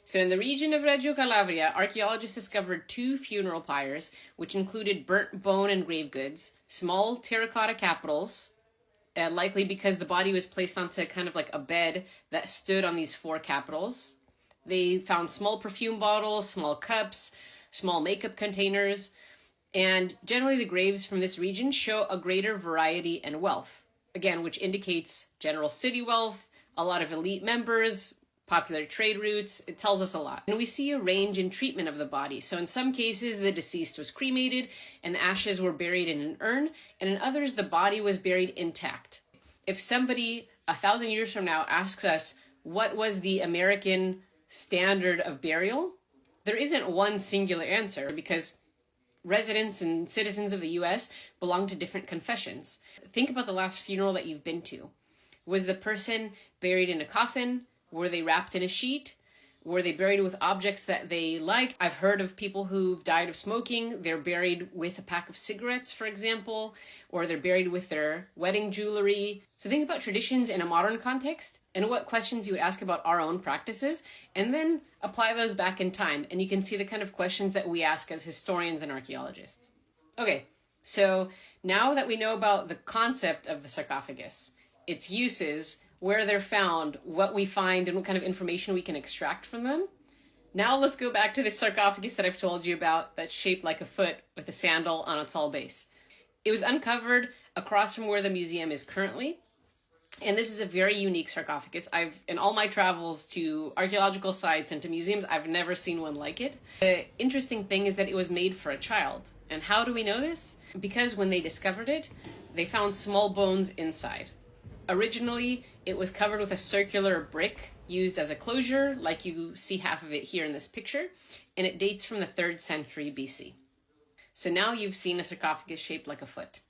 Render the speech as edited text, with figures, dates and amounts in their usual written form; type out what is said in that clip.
So in the region of Reggio Calabria, archaeologists discovered 2 funeral pyres, which included burnt bone and grave goods, small terracotta capitals, likely because the body was placed onto kind of like a bed that stood on these 4 capitals. They found small perfume bottles, small cups, small makeup containers, and generally the graves from this region show a greater variety and wealth, again, which indicates general city wealth, a lot of elite members, popular trade routes. It tells us a lot. And we see a range in treatment of the body. So in some cases, the deceased was cremated and the ashes were buried in an urn, and in others, the body was buried intact. If somebody 1,000 years from now asks us, what was the American standard of burial? There isn't one singular answer, because residents and citizens of the US belong to different confessions. Think about the last funeral that you've been to. Was the person buried in a coffin? Were they wrapped in a sheet? Were they buried with objects that they liked? I've heard of people who've died of smoking. They're buried with a pack of cigarettes, for example, or they're buried with their wedding jewelry. So think about traditions in a modern context and what questions you would ask about our own practices, and then apply those back in time. And you can see the kind of questions that we ask as historians and archaeologists. Okay, so now that we know about the concept of the sarcophagus, its uses, where they're found, what we find, and what kind of information we can extract from them. Now let's go back to the sarcophagus that I've told you about, that's shaped like a foot with a sandal on a tall base. It was uncovered across from where the museum is currently, and this is a very unique sarcophagus. In all my travels to archaeological sites and to museums, I've never seen one like it. The interesting thing is that it was made for a child. And how do we know this? Because when they discovered it, they found small bones inside. Originally, it was covered with a circular brick used as a closure, like you see half of it here in this picture, and it dates from the 3rd century BC. So now you've seen a sarcophagus shaped like a foot.